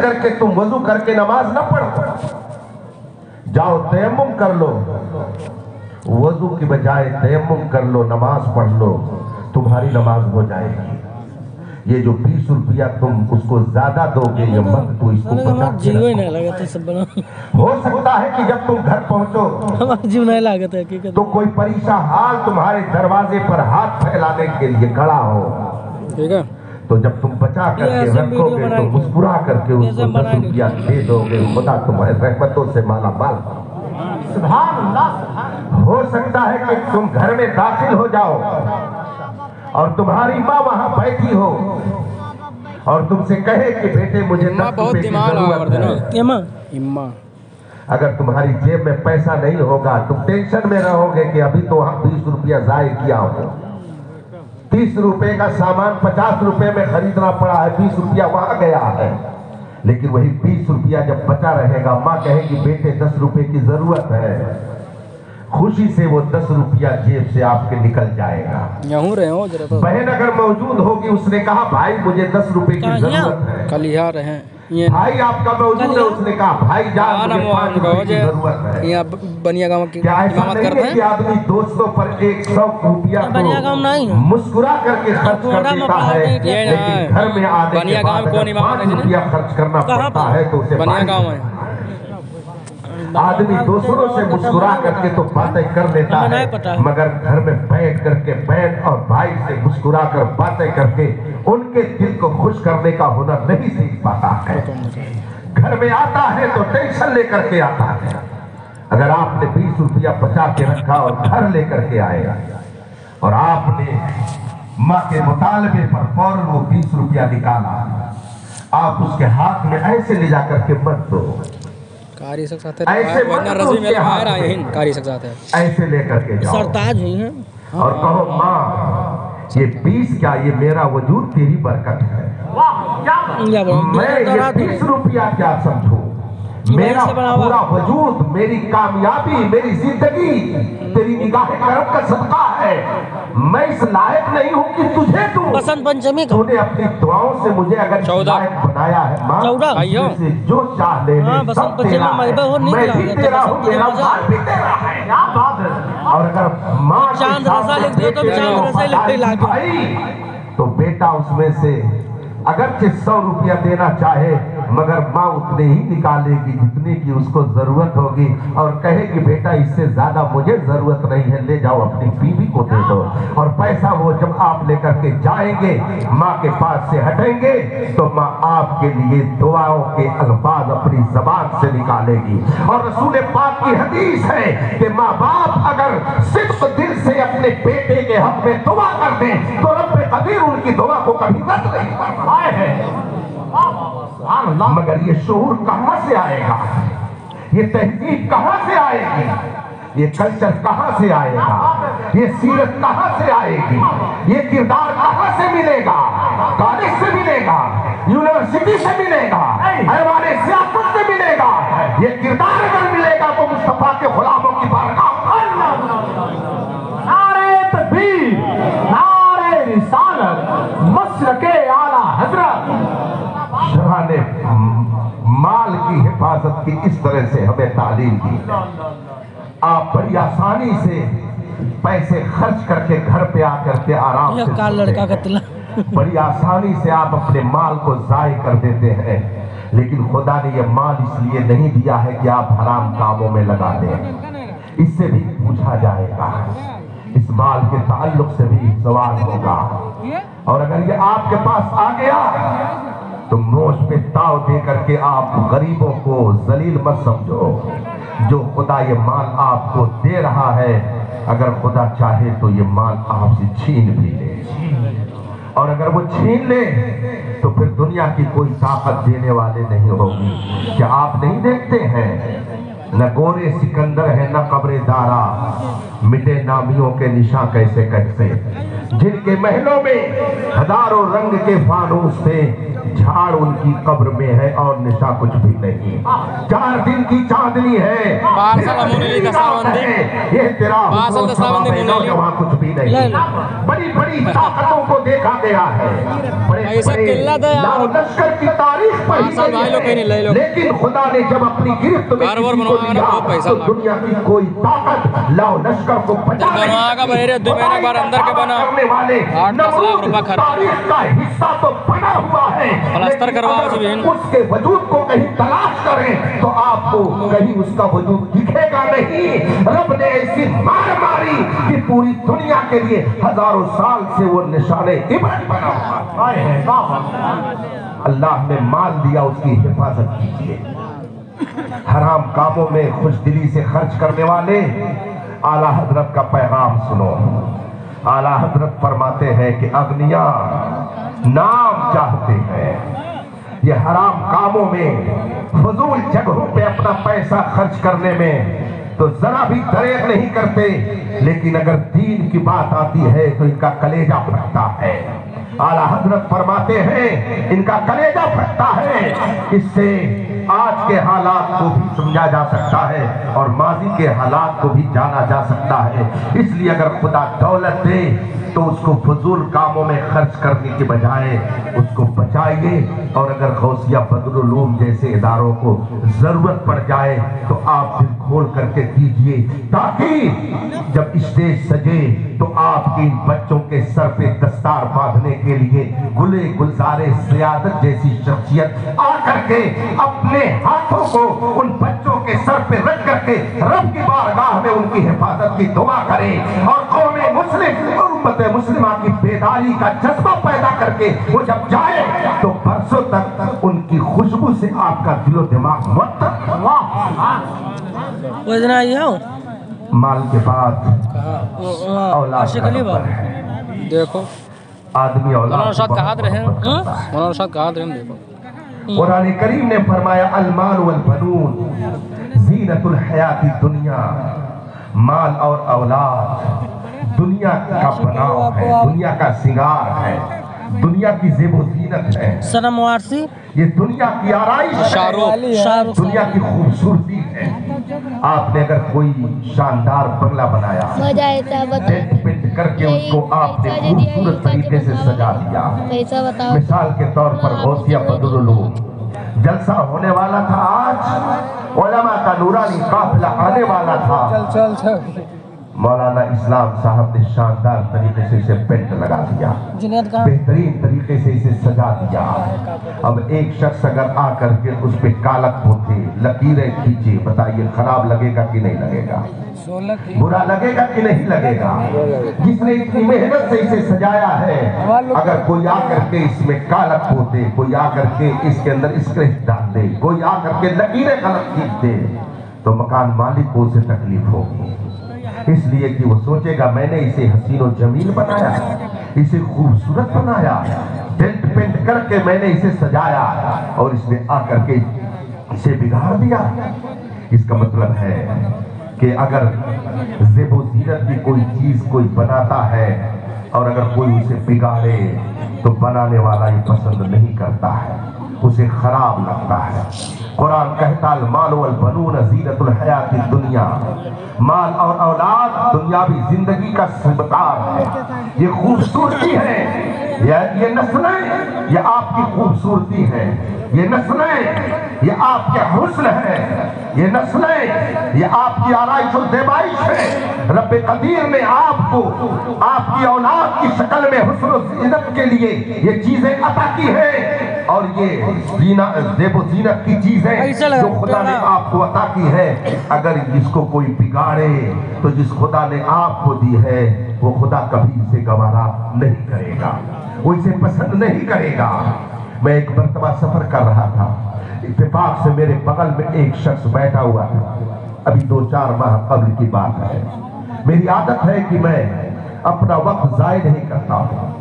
کر کے تم وضو کر کے نماز نہ پڑھو، جاؤ تیمم کر لو، وضو کی بجائے تیمم کر لو، نماز پڑھ لو، تمہاری نماز ہو جائے گی۔ یہ جو 20 روپیہ تم اس کو زیادہ دو گے یہ مت تو اس کو بچا کے رکھو۔ ہو سکتا ہے کہ جب تم گھر پہنچو تو کوئی پریشان حال تمہارے دروازے پر ہاتھ پھیلانے کے لیے کھڑا ہو، تو جب تم بچا کر کے رکھو گے تو مسکرا کر کے اس کو 10 روپیہ دے دو گے، خدا تمہارے رحمتوں سے مالا مال۔ سبحان اللہ۔ ہو سکتا ہے کہ تم گھر میں داخل ہو جاؤ اور تمہاری ماں وہاں بیٹھی ہو اور تم سے کہے کہ بیٹے مجھے 10 روپے کی ضرورت ہے۔ اگر تمہاری جیب میں پیسہ نہیں ہوگا تم ٹینشن میں رہو گے کہ ابھی تو 20 روپیہ ضائع کیا ہو، 30 روپے کا سامان 50 روپے میں خریدنا پڑا ہے، 20 روپیہ وہاں گیا ہے، لیکن وہی 20 روپیہ جب بچا رہے گا ماں کہے گی بیٹے 10 روپے کی ضرورت ہے، خوشی سے وہ 10 روپیہ جیب سے آپ کے نکل جائے گا۔ بہن اگر موجود ہوگی اس نے کہا بھائی مجھے 10 روپے کی ضرورت ہے، بھائی آپ کا موجود ہے اس نے کہا بھائی جان مجھے 5 روپے کی ضرورت ہے۔ کیا ایسا نہیں ہے کہ آدمی دوستوں پر 100 روپیہ تو مسکرا کر کے خرچ کر دیتا ہے، لیکن گھر میں آنے کے بعد اگر 5 روپیہ خرچ کرنا پڑتا ہے تو اسے آدمی دوسروں سے مسکرا کر کے تو باتیں کر لیتا ہے، مگر گھر میں بیٹھ کر کے بہن اور بھائی سے مسکرا کر باتیں کر کے ان کے دل کو خوش کرنے کا ہنر نہیں سیکھ پاتا ہے۔ گھر میں آتا ہے تو ٹینشن لے کر کے آتا ہے۔ اگر آپ نے 20 روپیہ بچا کے رکھا اور گھر لے کر کے آئے اور آپ نے ماں کے مطالبے پر فوراً وہ 20 روپیہ نکالا، آپ اس کے ہاتھ میں ایسے لے جا کر کے مت دو، ایسے لے کر کے جاؤ اور کہو ماں یہ 20 کیا یہ میرا وجود تیری برکت ہے، میں یہ 20 روپیہ کیا سمجھوں، میرا پورا وجود، میری کامیابی، میری زندگی تیری نگاہ کرم کا صدقہ ہے، میں اس لائق نہیں ہوں کہ تجھے دوں، تو نے اپنی دعاؤں سے مجھے اگر لائق بنایا ہے ماں، اس سے جو چاہ لے لے سب تیرا ہے، میں بھی تیرا ہوں، میرا مال بھی تیرا ہے۔ اور اگر ماں کے سامنے بھائی تو بیٹا اس میں سے اگرچہ 100 روپیہ دینا چاہے مگر ماں اتنے ہی نکالے گی جتنے کی اس کو ضرورت ہوگی اور کہے کہ بیٹا اس سے زیادہ مجھے ضرورت نہیں ہے، لے جاؤ اپنی بیوی کو دے دو۔ اور پیسہ وہ جب آپ لے کر کے جائیں گے ماں کے پاس سے ہٹیں گے تو ماں آپ کے لیے دعاؤں کے الفاظ اپنی زبان سے نکالے گی۔ اور رسول پاک کی حدیث ہے کہ ماں باپ اگر صدق دل سے اپنے بیٹے کے حق میں دعا کر دیں تو رب قدیر ان کی دعا کو کبھی رد نہیں فرمائے ہے۔ مگر یہ شعور کہاں سے آئے گا، یہ تہذیب کہاں سے آئے گی، یہ کلچر کہاں سے آئے گا، یہ سیرت کہاں سے آئے گی، یہ کردار کہاں سے ملے گا، کالج سے ملے گا، یونیورسٹی سے ملے گا، ایوان سیاست سے ملے گا، یہ کردار اگر ملے گا تو مصطفیٰ کے غلاموں کی بارگاہ۔ نعرہ تکبیر، نعرہ رسالت، مسلک اعلیٰ حضرت۔ شرح نے مال کی حفاظت کی اس طرح سے ہمیں تعلیم دی، آپ بڑی آسانی سے پیسے خرچ کر کے گھر پہ آ کر کے آرام سے بڑی آسانی سے آپ اپنے مال کو ضائع کر دیتے ہیں، لیکن خدا نے یہ مال اس لیے نہیں دیا ہے کہ آپ حرام کاموں میں لگا دیں، اس سے بھی پوچھا جائے گا، اس مال کے تعلق سے بھی سوال ہوگا، اور اگر یہ آپ کے پاس آ گیا تو نوش پہ تاؤ دے کر کے آپ غریبوں کو ذلیل مت سمجھو۔ جو خدا یہ مال آپ کو دے رہا ہے اگر خدا چاہے تو یہ مال آپ سے چھین بھی لے، اور اگر وہ چھین لے تو پھر دنیا کی کوئی طاقت دینے والے نہیں ہوگی۔ کیا آپ نہیں دیکھتے ہیں न गोरे सिकंदर है न कब्रे दारा, मिटे नामियों के निशान कैसे कैसे। जिनके महलों में हजारों रंग के फानूस थे, झाड़ उनकी कब्र में है और निशा कुछ भी नहीं। 4 दिन की चांदनी है, ये तेरा वहाँ कुछ भी नहीं। बड़ी बड़ी ताकतों को देखा गया है, बड़े लश्कर की तारीख पढ़ी गई है, लेकिन खुदा ने जब अपनी गिरफ्त में तो दुनिया की कोई ताकत लाओ लश्कर को करने वाले तारीख का हिस्सा तो बना हुआ है, उसके वजूद को कहीं तलाश करें तो आपको कहीं उसका वजूद दिखेगा नहीं। रब ने ऐसी मार मारी कि पूरी दुनिया के लिए हजारों साल से वो निशाने इबरत बना हुआ है। अल्लाह ने माल दिया, उसकी हिफाजत कीजिए। हराम कामों में खुशदिली से खर्च करने वाले आला हजरत का पैगाम सुनो। आला हजरत फरमाते हैं कि अग्निया नाम चाहते हैं, ये हराम कामों में फजूल जगहों पे अपना पैसा खर्च करने में तो जरा भी दरेग नहीं करते, लेकिन अगर दीन की बात आती है तो इनका कलेजा फटता है। आला हजरत फरमाते हैं इनका कलेजा फटता है। इससे आज के हालात को भी समझा जा सकता है और माजी के हालात को भी जाना जा सकता है। इसलिए अगर खुदा दौलत दे तो उसको फजूल कामों में खर्च करने के बजाय उसको बचाइए, और अगर गौसिया बदरुल उलूम जैसे इदारों को जरूरत पड़ जाए तो आप दिल खोल करके दीजिए, ताकि जब स्टेज सजे तो आपके इन बच्चों के सर पे दस्तार बांधने के लिए गुले गुलजारे सियादत जैसी शख्सियत आकर के अपने हाथों को उन बच्चों के सर पे रख करके रब की बारगाह में उनकी हिफाजत की दुआ करें, और कौमे मुस्लिम और उम्मत मुस्लिमा की बेदारी का जज्बा पैदा करके वो जब जाए तो बरसों तक उनकी खुशबू से आपका दिलो दिमाग माल के बाद औलाद का नंबर है। देखो आदमी औलाद कुरान करीम ने फरमाया अलमाल वल बनून जीनतुल हयाती दुनिया, माल और औलाद दुनिया का बनाव है, दुनिया का सिंगार है, दुनिया की ज़ेबो ज़ीनत है। सनम वारसी ये दुनिया की आराइश है, दुनिया की खूबसूरती है। आपने अगर कोई शानदार बंगला बनाया, पेंट करके उसको आपने खूबसूरत तरीके से सजा दिया। मिसाल के तौर पर गौसिया बदरुल उलूम जलसा होने वाला था, आज उलमा का नूरानी काफिला आने वाला था। मौलाना इस्लाम साहब ने शानदार तरीके से इसे पेंट लगा दिया, बेहतरीन तरीके से इसे सजा दिया। अब एक शख्स अगर आकर के उस पे कालक पोते लकीरें खींचे, बताइए खराब लगेगा कि नहीं लगेगा? बुरा लगेगा कि नहीं लगेगा? जिसने इतनी मेहनत से इसे सजाया है, अगर कोई आकर के इसमें कालक पोते, कोई आकर के इसके अंदर स्क्रैच डाल दे, कोई आकर के लकीरें गलत खींच दे, तो मकान मालिक को उसे तकलीफ होगी। इसलिए कि वो सोचेगा मैंने इसे हसीन और जमील बनाया, इसे खूबसूरत बनाया, डेंट पेंट करके मैंने इसे सजाया, और इसने आकर के इसे बिगाड़ दिया। इसका मतलब है कि अगर ज़ेबो ज़ीनत की कोई चीज कोई बनाता है और अगर कोई उसे बिगाड़े तो बनाने वाला ये पसंद नहीं करता है, उसे खराब लगता है। कुरान कहता है माल वल बनून ज़ीनतुल हयाती दुनिया, माल और औलाद दुनियावी जिंदगी का सबतार है, ये खूबसूरती है, ये नस्लें ये आपकी खूबसूरती है, ये नस्लें ये आपके हुस्न है, ये नस्लें ये आपकी आराइश और देबाइश है। रब कदीर ने आपको आपकी औलाद की शक्ल में हुस्न और ज़ीनत के लिए ये चीजें अता की है, और ये ज़ेबो ज़ीनत की चीजें जो खुदा ने आपको अता की है, अगर इसको कोई बिगाड़े तो जिस खुदा ने आपको दी है वो खुदा कभी इसे गवारा नहीं करेगा, वो इसे पसंद नहीं करेगा। मैं एक मरतबा सफर कर रहा था, इत्तेफाक से मेरे बगल में एक शख्स बैठा हुआ था, अभी 2-4 माह कब्ल की बात है। मेरी आदत है कि मैं अपना वक्त ज़ाय नहीं करता हूँ,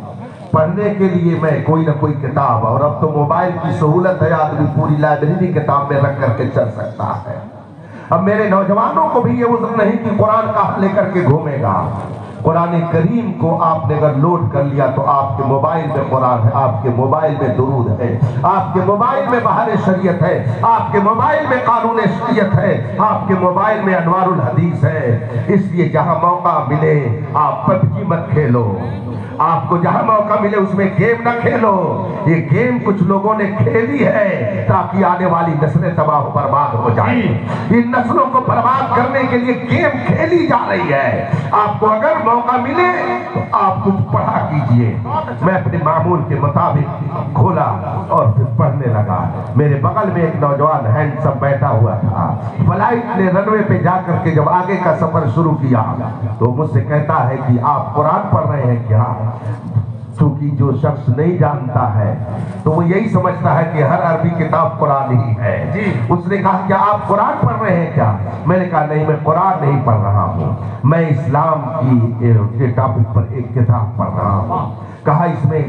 पढ़ने के लिए मैं कोई ना कोई किताब, और अब तो मोबाइल की सहूलत है, आदमी पूरी लाइब्रेरी किताब में रख करके चल सकता है। अब मेरे नौजवानों को भी ये उज़्र नहीं कि कुरान कहाँ लेकर के घूमेगा। कुरान करीम को आपने अगर लोड कर लिया तो आपके मोबाइल में कुरान है, आपके मोबाइल में दुरूद है, आपके मोबाइल में बहार शरीयत है, आपके मोबाइल में कानून शरीयत है, आपके मोबाइल में अनवारुल हदीस है। इसलिए जहां मौका मिले आप पबजी मत खेलो, आपको जहां मौका मिले उसमें गेम ना खेलो। ये गेम कुछ लोगों ने खेली है ताकि आने वाली नस्लें तबाह बर्बाद हो जाए। इन नस्लों को बर्बाद करने के लिए गेम खेली जा रही है। आपको अगर मौका मिले तो आप कुछ पढ़ा कीजिए। मैं अपने मामूल के मुताबिक खोला और फिर पढ़ने लगा। मेरे बगल में एक नौजवान हैंडसम बैठा हुआ था। फ्लाइट ने रनवे पे जाकर के जब आगे का सफर शुरू किया तो मुझसे कहता है कि आप कुरान पढ़ रहे हैं क्या? क्योंकि जो शख्स नहीं जानता है तो वो यही समझता है कि हर अरबी किताब कुरान ही है जी। उसने कहा क्या आप कुरान पढ़ रहे हैं क्या? मैंने कहा नहीं, मैं कुरान नहीं पढ़ रहा हूँ, मैं इस्लाम की टॉपिक पर एक किताब पढ़ रहा हूँ। कहा इसमें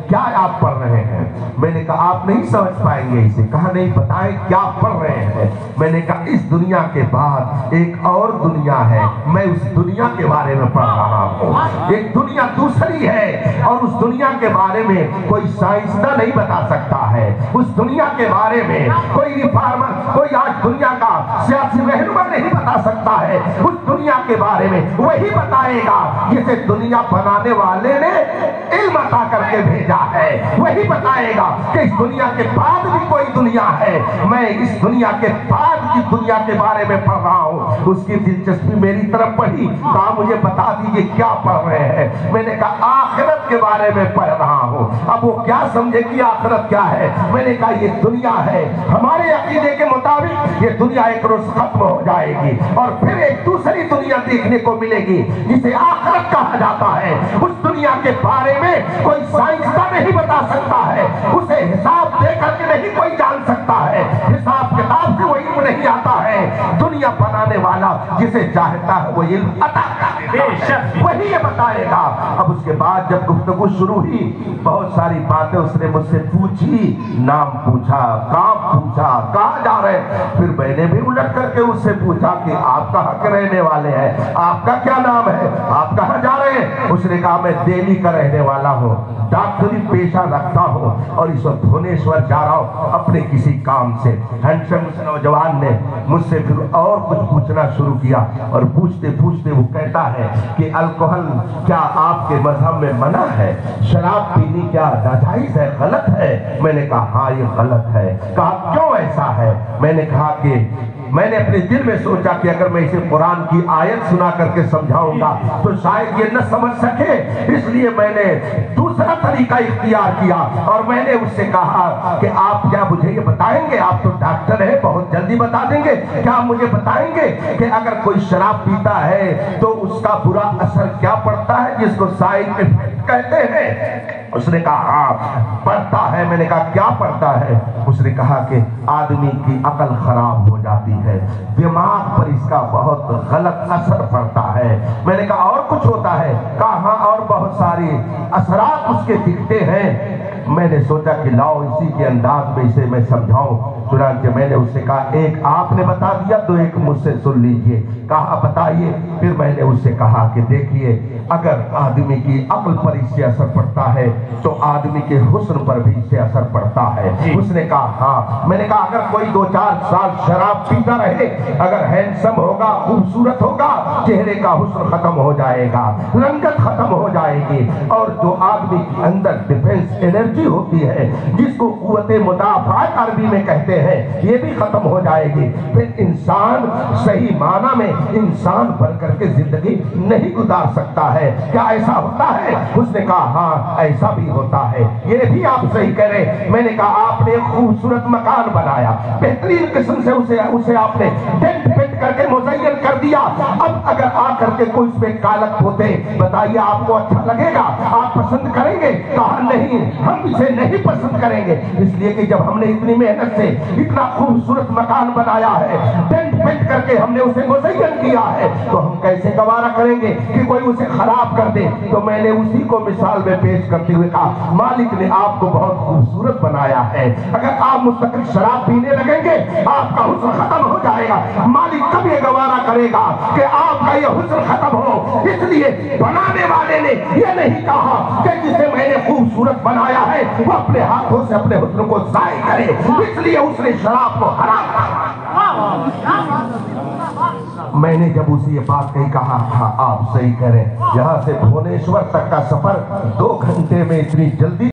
क्या आप पढ़ रहे हैं? मैंने कहा आप नहीं समझ पाएंगे इसे। कहा नहीं, बताएं क्या पढ़ रहे हैं। मैंने कहा इस दुनिया के बाद एक और दुनिया है, मैं उस दुनिया के बारे में पढ़ रहा हूँ। एक दुनिया दूसरी है और उस दुनिया के बारे में कोई साइंसदान नहीं बता सकता है। उस दुनिया के बारे में कोई रिफॉर्मर, कोई आज दुनिया का सियासी रहनुमा नहीं बता सकता है। उस दुनिया के बारे में वही बताएगा जिसे दुनिया बनाने वाले ने इल्म अता करके भेजा है। वही बताएगा कि इस दुनिया के बाद भी कोई दुनिया है। मैं इस दुनिया के बाद की दुनिया के बारे में पढ़ रहा हूँ। उसकी दिलचस्पी मेरी तरफ बढ़ी। कहा मुझे बता दीजिए क्या पढ़ रहे हैं? मैंने कहा आखिरत के बारे में पढ़ रहा हूँ। अब वो क्या समझे कि आखिरत क्या है? मैंने कहा ये दुनिया है, हमारे अकीदे के मुताबिक ये दुनिया एक रोज खत्म हो जाएगी और फिर एक दूसरी दुनिया देखने को मिलेगी जिसे आखिरत कहा जाता है। उस दुनिया के बारे में कोई साइंसदान नहीं बता सकता है। उसे हिसाब दे करके नहीं कोई जान सकता है। हिसाब किताब से वो इल्म नहीं आता है। दुनिया बनाने वाला जिसे चाहता है वो इल्म अता कर देता है, वही ये बताएगा। अब उसके बाद जब गुफ्तगू शुरू हुई, बहुत सारी बातें उसने मुझसे पूछी। नाम पूछा, काम पूछा, कहाँ जा रहे हैं? फिर मैंने भी उलट करके उससे पूछा कि आप कहाँ के रहने वाले हैं? आपका क्या नाम है? आप कहाँ जा रहे हैं? उसने कहा मैं दिल्ली का रहने वाला हूँ, डॉक्टरी पेशा रखता हूँ और इस वक्त भुवनेश्वर जा रहा हूँ अपने किसी काम से। हैंडसम उस नौजवान ने मुझसे फिर और कुछ पूछना शुरू किया और पूछते पूछते वो कहता है कि अल्कोहल क्या आपके मजहब में मना है? शराब पीनी क्या नाजायज है, गलत है? मैंने कहा हाँ ये गलत है। कहा क्यों ऐसा है? मैंने कहा कि मैंने अपने दिल में सोचा कि अगर मैं इसे कुरान की आयत सुना करके समझाऊंगा तो शायद ये न समझ सके, इसलिए मैंने दूसरा तरीका इख्तियार किया और मैंने उससे कहा कि आप क्या मुझे ये बताएंगे, आप तो डॉक्टर हैं, बहुत जल्दी बता देंगे, क्या आप मुझे बताएंगे कि अगर कोई शराब पीता है तो उसका बुरा असर क्या पड़ता है जिसको साइड इफेक्ट कहते हैं? उसने कहा हाँ पड़ता है। मैंने कहा क्या पड़ता है? उसने कहा कि आदमी की अकल खराब हो जाती है, दिमाग पर इसका बहुत गलत असर पड़ता है। मैंने कहा और कुछ होता है? कहा हाँ और बहुत सारी असरात उसके दिखते हैं। मैंने सोचा कि लाओ इसी के अंदाज में इसे मैं समझाऊं। चुनांचे मैंने उससे कहा एक आपने बता दिया तो एक मुझसे सुन लीजिए। कहा बताइए। फिर मैंने उससे कहा कि देखिए अगर आदमी की अक्ल पर इससे असर पड़ता है तो आदमी के हुस्न पर भी इससे असर पड़ता है। उसने कहा हाँ। मैंने कहा अगर कोई 2-4 साल शराब पीता रहे, अगर हैंडसम होगा, खूबसूरत होगा, चेहरे का हुस्न खत्म हो जाएगा, रंगत खत्म हो जाएगी और जो आदमी के अंदर डिफेंस एनर्जी होती है जिसको कुव्वते मुदाफात अरबी में कहते हैं, ये भी खत्म हो जाएगी। फिर इंसान सही माना में इंसान बन करके जिंदगी नहीं गुजार सकता है। क्या ऐसा होता है? उसने कहा हाँ ऐसा भी होता है। ये भी आप सही कह रहे। मैंने कहा आपने एक खूबसूरत मकान बनाया, बेहतरीन किस्म से उसे आपने टेंट पेंट करके मुज़य्यन कर दिया। अब अगर आ करके कोई उसमें कालक होते, बताइए आपको अच्छा लगेगा? आप पसंद करेंगे? कहा नहीं, हम इसे नहीं पसंद करेंगे, इसलिए कि जब हमने इतनी मेहनत से इतना खूबसूरत मकान बनाया है, टेंट पेंट करके हमने उसे मुज़य्यन किया है, तो हम कैसे गवारा करेंगे कि कोई उसे खराब कर दे? तो मैंने उसी को मिसाल में पेश करते हुए कहा मालिक ने आपको बहुत खूबसूरत बनाया है, अगर आप मुस्तकिल शराब पीने लगेंगे आपका हुस्न खत्म हो जाएगा। मालिक कब ये गवारा करेगा कि आपका ये हुस्न खत्म हो। इसलिए बनाने वाले ने ये नहीं कहा कि जिसे मैंने खूबसूरत बनाया है वो अपने हाथों से अपने हुस्न को ज़ाय करे, इसलिए उसने शराब को हराम कहा। मैंने जब उसे ये बात कही, कहा हाँ आप सही करें, यहाँ से भुवनेश्वर तक का सफर 2 घंटे में इतनी जल्दी